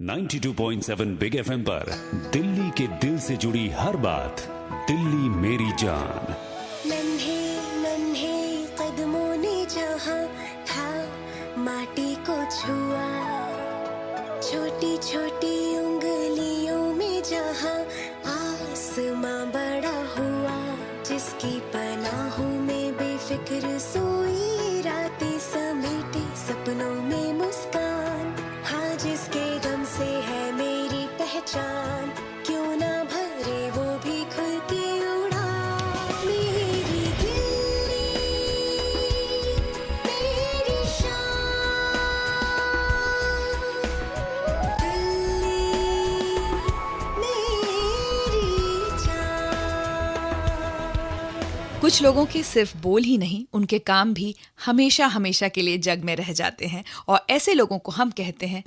92.7 big FM पर दिल्ली के दिल से जुड़ी हर बात, दिल्ली मेरी जान। नन्हे नन्हे कदमों ने जहाँ था माटी को छुआ, छोटी छोटी उंगलियों में जहाँ आसमां बड़ा हुआ, जिसकी पनाहों में बेफिक्र सोई रातें समेटे सपनों में मुस्कान, हाँ जिसके गम से है मेरी पहचान, क्यों ना भरे वो भी खुल के उड़ा। मेरी दिल्ली मेरी शान, दिल्ली मेरी जान। कुछ लोगों के सिर्फ बोल ही नहीं, उनके काम भी हमेशा हमेशा के लिए जग में रह जाते हैं और ऐसे लोगों को हम कहते हैं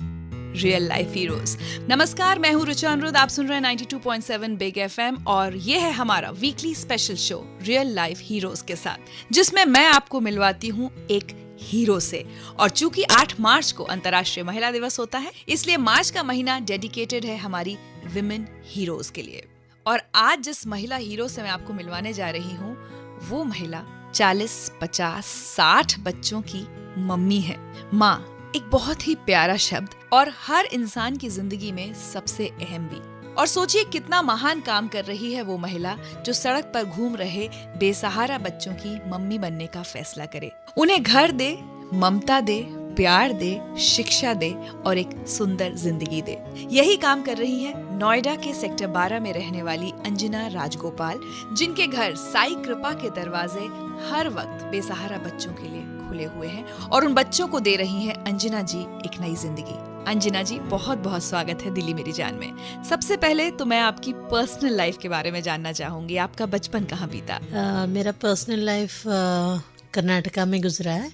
रियल लाइफ हीरोज। नमस्कार, मैं हूँ रुचा अनुरुद्ध, आप सुन रहे हैं 92.7 बिग एफएम और ये है हमारा weekly special show real life heroes के साथ, जिसमें मैं आपको मिलवाती हूँ एक हीरो से। और चूंकि 8 मार्च को अंतर्राष्ट्रीय महिला दिवस होता है, इसलिए मार्च का महीना डेडिकेटेड है हमारी विमेन हीरोज के लिए। और आज जिस महिला हीरो से मैं आपको मिलवाने जा रही हूँ, वो महिला 40, 50, 60 बच्चों की मम्मी है। माँ एक बहुत ही प्यारा शब्द और हर इंसान की जिंदगी में सबसे अहम भी। और सोचिए कितना महान काम कर रही है वो महिला जो सड़क पर घूम रहे बेसहारा बच्चों की मम्मी बनने का फैसला करे, उन्हें घर दे, ममता दे, प्यार दे, शिक्षा दे और एक सुंदर जिंदगी दे। यही काम कर रही है नोएडा के सेक्टर 12 में रहने वाली अंजना राजगोपाल, जिनके घर साई कृपा के दरवाजे हर वक्त बेसहारा बच्चों के लिए खुले हुए हैं और उन बच्चों को दे रही हैं अंजना जी एक नई जिंदगी। अंजना जी, बहुत बहुत स्वागत है दिल्ली मेरी जान में। सबसे पहले तो मैं आपकी पर्सनल लाइफ के बारे में जानना चाहूंगी, आपका बचपन कहाँ बीता? मेरा पर्सनल लाइफ कर्नाटका में गुजरा है।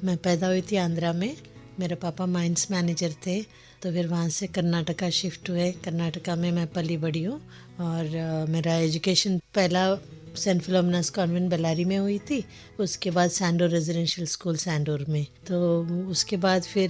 मैं पैदा हुई थी आंध्रा में। मेरे पापा माइंस मैनेजर थे, तो फिर वहाँ से कर्नाटका शिफ्ट हुए। कर्नाटका में मैं पली बड़ी हूँ और मेरा एजुकेशन पहला सेंट फिलोमिनास कॉन्वेंट बेलारी में हुई थी, उसके बाद सैंडोर रेजिडेंशियल स्कूल सैंडोर में। तो उसके बाद फिर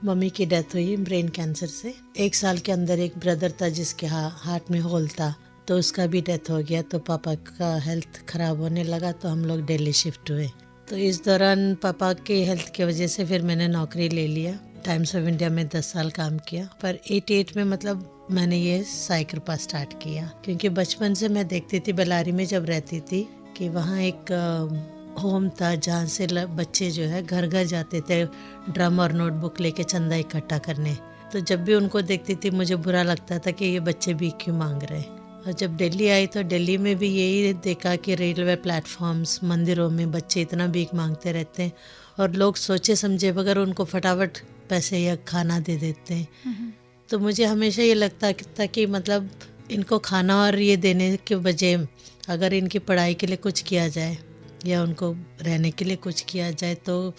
मम्मी की डेथ हुई ब्रेन कैंसर से। 1 साल के अंदर एक ब्रदर था जिसके हार्ट में होल था, तो उसका भी डेथ हो गया। तो पापा का हेल्थ खराब होने लगा, तो हम लोग दिल्ली शिफ्ट हुए। तो इस दौरान पापा की हेल्थ की वजह से फिर मैंने नौकरी ले लिया। टाइम्स ऑफ इंडिया में 10 साल काम किया, पर 88 में मतलब मैंने ये साई कृपा स्टार्ट किया, क्योंकि बचपन से मैं देखती थी बेलारी में जब रहती थी कि वहाँ एक होम था जहाँ से बच्चे जो है घर घर जाते थे ड्रम और नोटबुक लेके चंदा इकट्ठा करने। तो जब भी उनको देखती थी मुझे बुरा लगता था कि ये बच्चे भी क्यों मांग रहे हैं। और जब दिल्ली आई तो दिल्ली में भी यही देखा कि रेलवे प्लेटफॉर्म्स, मंदिरों में बच्चे इतना भीख मांगते रहते हैं और लोग सोचे समझे बगैर उनको फटाफट पैसे या खाना दे देते हैं। तो मुझे हमेशा ये लगता था कि मतलब इनको खाना और ये देने के बजाय अगर इनकी पढ़ाई के लिए कुछ किया जाए या उनको रहने के लिए कुछ किया जाए तो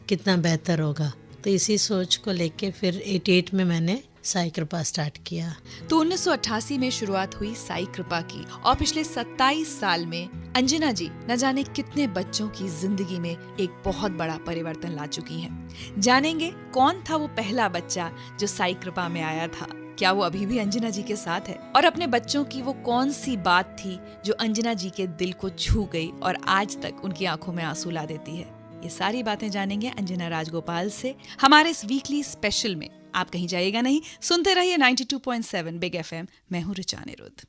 कितना बेहतर होगा। तो इसी सोच को लेके फिर 88 में मैंने साई कृपा स्टार्ट किया। तो 1988 में शुरुआत हुई साई कृपा की और पिछले 27 साल में अंजना जी न जाने कितने बच्चों की जिंदगी में एक बहुत बड़ा परिवर्तन ला चुकी हैं। जानेंगे कौन था वो पहला बच्चा जो साई कृपा में आया था, क्या वो अभी भी अंजना जी के साथ है और अपने बच्चों की वो कौन सी बात थी जो अंजना जी के दिल को छू गई और आज तक उनकी आंखों में आंसू ला देती है। ये सारी बातें जानेंगे अंजना राजगोपाल से हमारे इस वीकली स्पेशल में। आप कहीं जाइएगा नहीं, सुनते रहिए 92.7 बिग एफएम। मैं हूँ रुचा अनुरुद्ध।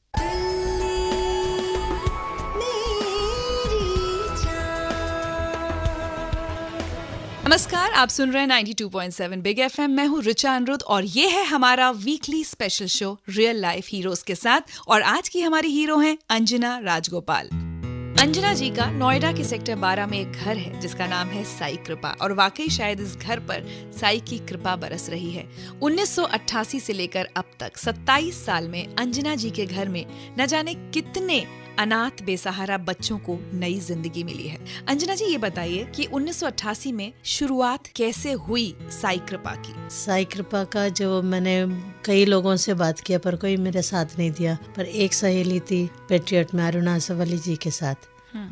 नमस्कार, आप सुन रहे हैं 92.7 बिग एफएम। मैं हूँ रुचा अनुरुद्ध और ये है हमारा weekly special show real life heroes के साथ। और आज की हमारी हीरो हैं अंजना राजगोपाल। अंजना जी का नोएडा के सेक्टर 12 में एक घर है जिसका नाम है साई कृपा और वाकई शायद इस घर पर साई की कृपा बरस रही है। 1988 से लेकर अब तक 27 साल में अंजना जी के घर में न जाने कितने अनाथ बेसहारा बच्चों को नई जिंदगी मिली है। अंजना जी, ये बताइए कि 1988 में शुरुआत कैसे हुई साई कृपा की? साई कृपा का जो मैंने कई लोगों से बात किया पर कोई मेरे साथ नहीं दिया, पर एक सहेली थी पेट्रियट में अरुणा सवाली जी के साथ,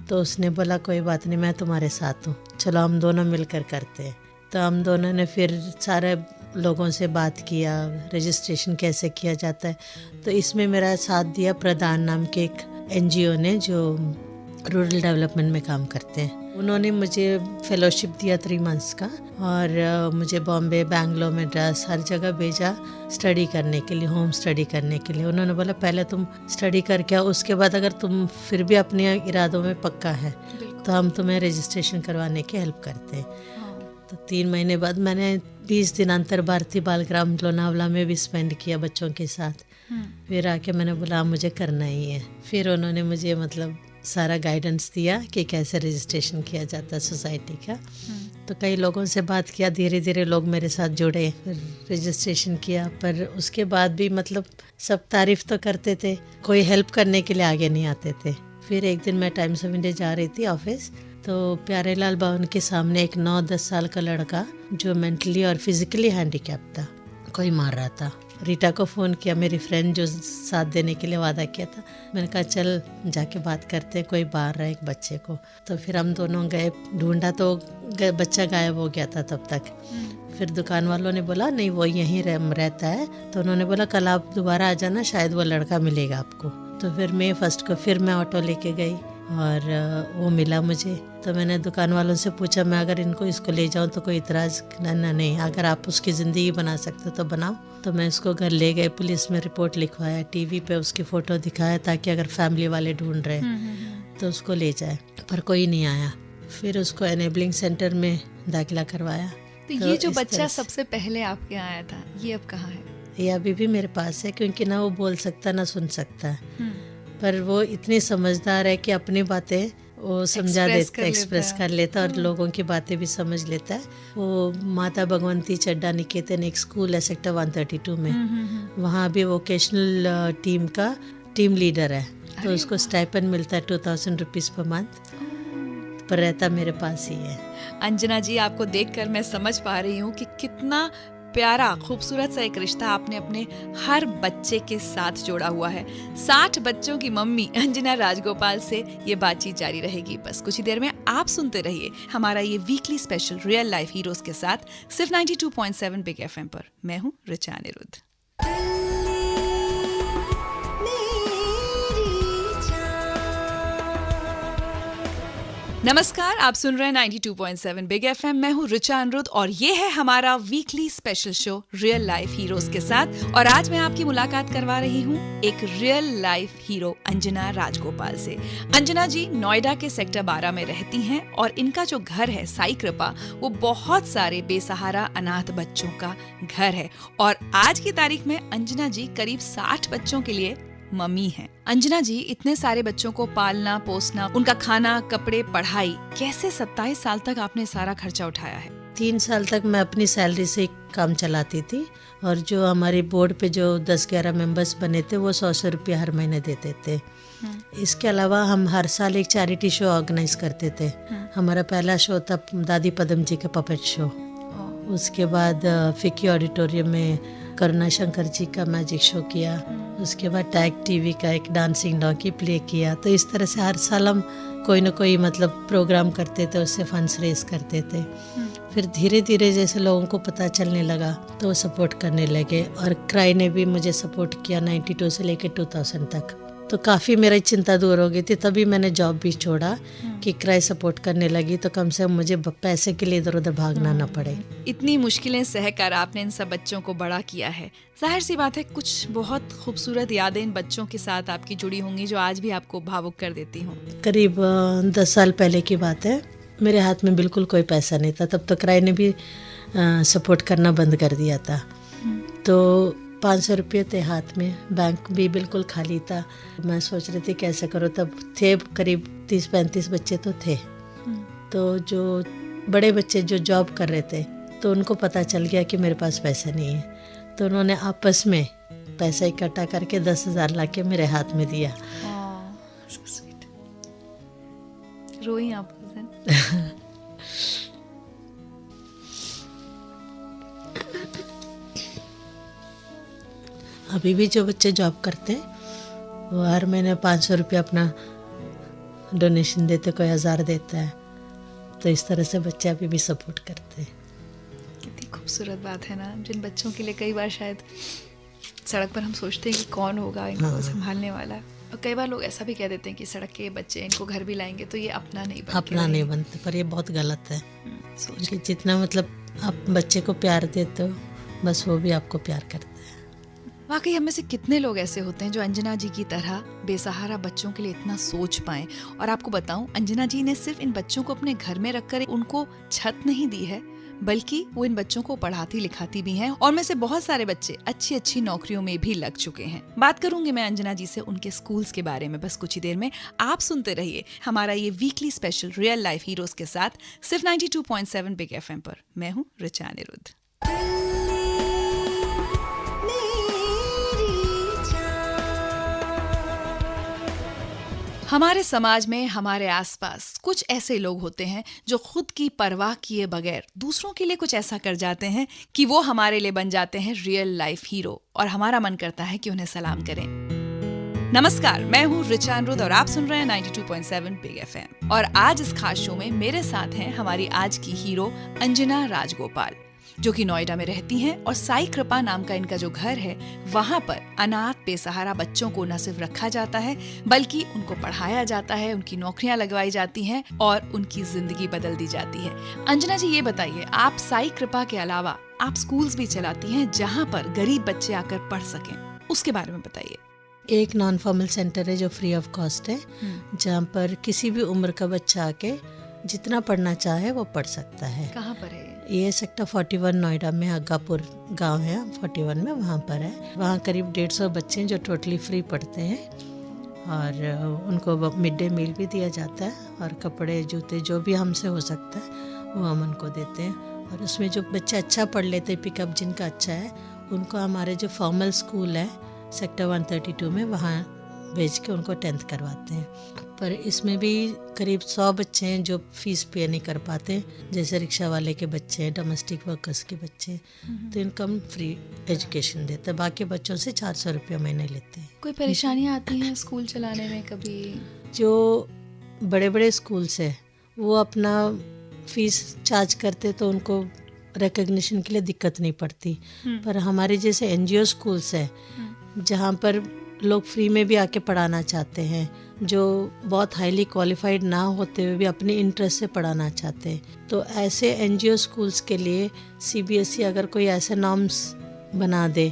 तो उसने बोला कोई बात नहीं, मैं तुम्हारे साथ हूँ, चलो हम दोनों मिलकर करते हैं। तो हम दोनों ने फिर सारे लोगों से बात किया, रजिस्ट्रेशन कैसे किया जाता है। तो इसमें मेरा साथ दिया प्रधान नाम के एक NGO ने जो रूरल डेवलपमेंट में काम करते हैं। उन्होंने मुझे फेलोशिप दिया 3 मंथ्स का और मुझे बॉम्बे, बैंगलोर, मद्रास हर जगह भेजा स्टडी करने के लिए, होम स्टडी करने के लिए। उन्होंने बोला पहले तुम स्टडी करके आओ, उसके बाद अगर तुम फिर भी अपने इरादों में पक्का है तो हम तुम्हें रजिस्ट्रेशन करवाने की हेल्प करते हैं। तो 3 महीने बाद मैंने 20 दिन अंतर भारतीय बालग्राम लोनावला में भी स्पेंड किया बच्चों के साथ। फिर आके मैंने बोला मुझे करना ही है। फिर उन्होंने मुझे मतलब सारा गाइडेंस दिया कि कैसे रजिस्ट्रेशन किया जाता है सोसाइटी का। तो कई लोगों से बात किया, धीरे धीरे लोग मेरे साथ जुड़े, फिर रजिस्ट्रेशन किया। पर उसके बाद भी मतलब सब तारीफ तो करते थे, कोई हेल्प करने के लिए आगे नहीं आते थे। फिर एक दिन मैं टाइम्स ऑफ इंडिया जा रही थी ऑफिस, तो प्यारेलाल भवन के सामने एक 9-10 साल का लड़का जो मेंटली और फिजिकली हैंडीकैप था, कोई मार रहा था। रीटा को फ़ोन किया, मेरी फ्रेंड जो साथ देने के लिए वादा किया था। मैंने कहा चल जाके बात करते हैं, कोई मार रहा है एक बच्चे को। तो फिर हम दोनों गए, ढूंढा तो बच्चा गायब हो गया था तब तक। फिर दुकान वालों ने बोला नहीं वो यहीं रहता है। तो उन्होंने बोला कल आप दोबारा आ जाना, शायद वो लड़का मिलेगा आपको। तो फिर May 1 को फिर मैं ऑटो लेके गई और वो मिला मुझे। तो मैंने दुकान वालों से पूछा मैं अगर इसको ले जाऊं तो कोई इतराज़? नहीं, अगर आप उसकी ज़िंदगी बना सकते तो बनाओ। तो मैं उसको घर ले गई, पुलिस में रिपोर्ट लिखवाया, टीवी पे उसकी फ़ोटो दिखाया ताकि अगर फैमिली वाले ढूंढ रहे तो उसको ले जाए। पर कोई नहीं आया। फिर उसको एनेबलिंग सेंटर में दाखिला करवाया। तो ये जो बच्चा सबसे पहले आपके आया था, ये अब कहाँ है? ये अभी भी मेरे पास है, क्योंकि ना वो बोल सकता ना सुन सकता है। पर वो इतनी समझदार है कि अपनी बातें वो समझा देता, एक्सप्रेस कर लेता और लोगों की बातें भी समझ लेता है। वो माता भगवंती चड्डा निकेतन एक स्कूल है सेक्टर 132 में, वहाँ भी वोकेशनल टीम का टीम लीडर है। तो उसको स्टाइपेंड मिलता है 2000 रुपीज़ पर मंथ, पर रहता मेरे पास ही है। अंजना जी, आपको देखकर मैं समझ पा रही हूँ कि कितना प्यारा खूबसूरत सा एक रिश्ता आपने अपने हर बच्चे के साथ जोड़ा हुआ है। 60 बच्चों की मम्मी अंजना राजगोपाल से ये बातचीत जारी रहेगी। बस कुछ ही देर में आप सुनते रहिए हमारा ये weekly special real life heroes के साथ, सिर्फ 92.7 बिग FM पर। मैं हूँ ऋचा अनिरुद्ध। नमस्कार, आप सुन रहे हैं 92.7 बिग FM। मैं हूँ ऋचा अनिरुद्ध और ये है हमारा weekly special show real life heroes के साथ। और आज मैं आपकी मुलाकात करवा रही हूँ एक real life hero Anjana Rajagopal से। अंजना जी नोएडा के सेक्टर 12 में रहती हैं और इनका जो घर है साई कृपा, वो बहुत सारे बेसहारा अनाथ बच्चों का घर है। और आज की तारीख में अंजना जी करीब 60 बच्चों के लिए मम्मी हैं। अंजना जी, इतने सारे बच्चों को पालना पोसना, उनका खाना, कपड़े, पढ़ाई, कैसे 27 साल तक आपने सारा खर्चा उठाया है? 3 साल तक मैं अपनी सैलरी से काम चलाती थी और जो हमारे बोर्ड पे जो 10-11 मेंबर्स बने थे वो 100 रुपये हर महीने देते थे। इसके अलावा हम हर साल एक चैरिटी शो ऑर्गेनाइज करते थे। हमारा पहला शो था दादी पदम जी का पपेट शो। उसके बाद फिक्की ऑडिटोरियम में करुणा शंकर जी का मैजिक शो किया। उसके बाद टैग टीवी का एक डांसिंग डॉगी प्ले किया। तो इस तरह से हर साल हम कोई ना कोई मतलब प्रोग्राम करते थे, उससे फंड्स रेज करते थे। फिर धीरे धीरे जैसे लोगों को पता चलने लगा तो वो सपोर्ट करने लगे और क्राई ने भी मुझे सपोर्ट किया 92 से लेकर 2000 तक। तो काफ़ी मेरी चिंता दूर हो गई थी। तभी मैंने जॉब भी छोड़ा कि क्राई सपोर्ट करने लगी तो कम से कम मुझे पैसे के लिए इधर उधर भागना ना पड़े। इतनी मुश्किलें सहकर आपने इन सब बच्चों को बड़ा किया है। जाहिर सी बात है कुछ बहुत खूबसूरत यादें इन बच्चों के साथ आपकी जुड़ी होंगी जो आज भी आपको भावुक कर देती हों। करीब 10 साल पहले की बात है। मेरे हाथ में बिल्कुल कोई पैसा नहीं था। तब तक क्राई ने भी सपोर्ट करना बंद कर दिया था। तो 500 रुपये थे हाथ में, बैंक भी बिल्कुल खाली था। मैं सोच रही थी कैसे करो। तब थे करीब 30-35 बच्चे तो थे। तो जो बड़े बच्चे जो जॉब कर रहे थे तो उनको पता चल गया कि मेरे पास पैसा नहीं है। तो उन्होंने आपस में पैसा इकट्ठा करके 10,000 ला के मेरे हाथ में दिया। रोई आप उस दिन? अभी भी जो बच्चे जॉब करते हैं वो हर महीने 500 रुपये अपना डोनेशन देते, कोई 1000 देता है। तो इस तरह से बच्चे अभी भी सपोर्ट करते हैं। कितनी खूबसूरत बात है ना, जिन बच्चों के लिए कई बार शायद सड़क पर हम सोचते हैं कि कौन होगा इनको संभालने वाला, और कई बार लोग ऐसा भी कह देते हैं कि सड़क के बच्चे इनको घर भी लाएंगे तो ये अपना नहीं बनते, अपना नहीं बनते, पर ये बहुत गलत है। सोच कि जितना मतलब आप बच्चे को प्यार देते हो, बस वो भी आपको प्यार करता है। वाकई हम में से कितने लोग ऐसे होते हैं जो अंजना जी की तरह बेसहारा बच्चों के लिए इतना सोच पाएं। और आपको बताऊं, अंजना जी ने सिर्फ इन बच्चों को अपने घर में रखकर उनको छत नहीं दी है, बल्कि वो इन बच्चों को पढ़ाती लिखाती भी हैं, और में से बहुत सारे बच्चे अच्छी अच्छी नौकरियों में भी लग चुके हैं। बात करूंगी मैं अंजना जी से उनके स्कूल्स के बारे में बस कुछ ही देर में। आप सुनते रहिए हमारा ये weekly special real life heroes के साथ सिर्फ 92.7 बिग एफएम पर। मैं हूँ ऋचा अनिरुद्ध। हमारे समाज में, हमारे आसपास कुछ ऐसे लोग होते हैं जो खुद की परवाह किए बगैर दूसरों के लिए कुछ ऐसा कर जाते हैं कि वो हमारे लिए बन जाते हैं रियल लाइफ हीरो, और हमारा मन करता है कि उन्हें सलाम करें। नमस्कार, मैं हूँ ऋचा अनिरुद्ध और आप सुन रहे हैं 92.7 बिग एफएम। और आज इस खास शो में मेरे साथ हैं हमारी आज की हीरो अंजना राजगोपाल, जो कि नोएडा में रहती हैं, और साई कृपा नाम का इनका जो घर है वहाँ पर अनाथ बेसहारा बच्चों को न सिर्फ रखा जाता है बल्कि उनको पढ़ाया जाता है, उनकी नौकरियां लगवाई जाती हैं और उनकी जिंदगी बदल दी जाती है। अंजना जी, ये बताइए, आप साई कृपा के अलावा आप स्कूल्स भी चलाती हैं जहाँ पर गरीब बच्चे आकर पढ़ सकें, उसके बारे में बताइए। एक नॉन फॉर्मल सेंटर है जो फ्री ऑफ कॉस्ट है, जहाँ पर किसी भी उम्र का बच्चा आके जितना पढ़ना चाहे वो पढ़ सकता है। कहाँ पर है ये सेक्टर 41 नोएडा में अग्गापुर गांव है, 41 में वहाँ पर है। वहाँ करीब 150 बच्चे हैं जो टोटली फ्री पढ़ते हैं, और उनको मिड डे मील भी दिया जाता है, और कपड़े जूते जो भी हमसे हो सकता है वो हम उनको देते हैं। और उसमें जो बच्चे अच्छा पढ़ लेते हैं, पिकअप जिनका अच्छा है, उनको हमारे जो फॉर्मल स्कूल है सेक्टर 132 में वहाँ भेज के उनको 10th करवाते हैं। पर इसमें भी करीब 100 बच्चे हैं जो फीस पे नहीं कर पाते, जैसे रिक्शा वाले के बच्चे हैं, डोमेस्टिक वर्कर्स के बच्चे, तो इनको हम फ्री एजुकेशन देते हैं। बाकी बच्चों से 400 रुपये महीने लेते हैं। कोई परेशानियाँ आती हैं स्कूल चलाने में कभी? जो बड़े बड़े स्कूल्स है वो अपना फीस चार्ज करते तो उनको रिकग्निशन के लिए दिक्कत नहीं पड़ती, पर हमारे जैसे NGO स्कूल्स है जहाँ पर लोग फ्री में भी आके पढ़ाना चाहते हैं, जो बहुत हाईली क्वालिफाइड ना होते हुए भी अपने इंटरेस्ट से पढ़ाना चाहते हैं, तो ऐसे NGO स्कूल्स के लिए CBSE अगर कोई ऐसे नॉर्म्स बना दे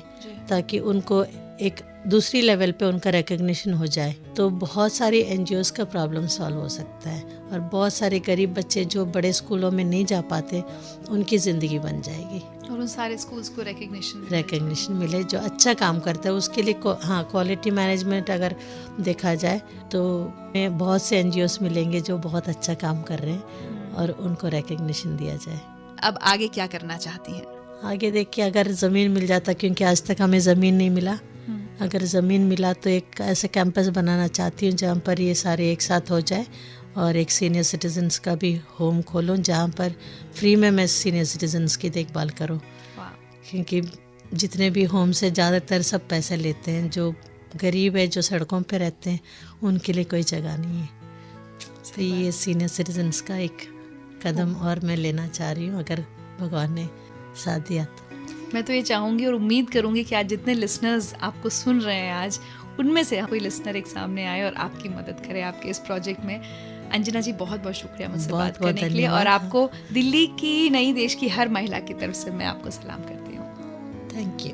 ताकि उनको एक दूसरी लेवल पे उनका रिकग्निशन हो जाए, तो बहुत सारी NGOs का प्रॉब्लम सॉल्व हो सकता है, और बहुत सारे गरीब बच्चे जो बड़े स्कूलों में नहीं जा पाते उनकी ज़िंदगी बन जाएगी, और उन सारे स्कूल्स को रिकग्निशन मिले जो अच्छा काम करता है उसके लिए। हाँ, क्वालिटी मैनेजमेंट अगर देखा जाए तो बहुत से NGOs मिलेंगे जो बहुत अच्छा काम कर रहे हैं और उनको रिकग्निशन दिया जाए। अब आगे क्या करना चाहती हैं? आगे देखिए, अगर ज़मीन मिल जाता, क्योंकि आज तक हमें ज़मीन नहीं मिला, अगर ज़मीन मिला तो एक ऐसे कैंपस बनाना चाहती हूँ जहाँ पर ये सारे एक साथ हो जाए, और एक सीनियर सिटीजन्स का भी होम खोलूँ जहाँ पर फ्री में मैं सीनियर सिटीजन्स की देखभाल करूँ, क्योंकि जितने भी होम से ज़्यादातर सब पैसे लेते हैं। जो गरीब है, जो सड़कों पे रहते हैं, उनके लिए कोई जगह नहीं है। तो ये सीनियर सिटीजन्स का एक कदम और मैं लेना चाह रही हूँ, अगर भगवान ने साथ दिया तो। मैं तो ये चाहूँगी और उम्मीद करूँगी कि आज जितने लिसनर्स आपको सुन रहे हैं आज, उनमें से कोई लिसनर एक सामने आए और आपकी मदद करे आपके इस प्रोजेक्ट में। अंजना जी, बहुत बहुत शुक्रिया मुझसे बात करने के लिए, और आपको दिल्ली की नई देश की हर महिला की तरफ से मैं आपको सलाम करती हूँ। Thank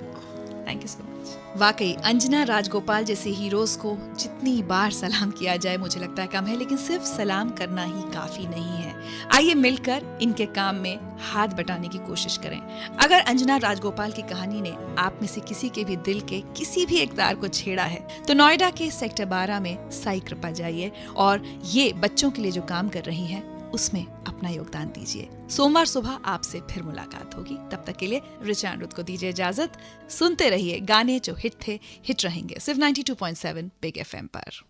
you so much. वाकई अंजना राजगोपाल जैसे हीरोज को जितनी बार सलाम किया जाए मुझे लगता है कम है, लेकिन सिर्फ सलाम करना ही काफी नहीं है। आइए मिलकर इनके काम में हाथ बटाने की कोशिश करें। अगर अंजना राजगोपाल की कहानी ने आप में से किसी के भी दिल के किसी भी एक तार को छेड़ा है, तो नोएडा के सेक्टर 12 में साई कृपा जाइए और ये बच्चों के लिए जो काम कर रही हैं उसमें अपना योगदान दीजिए। सोमवार सुबह आपसे फिर मुलाकात होगी। तब तक के लिए ऋचा अनिरुद्ध को दीजिए इजाजत। सुनते रहिए गाने जो हिट थे, हिट रहेंगे, सिर्फ 92.7 बिग एफएम पर।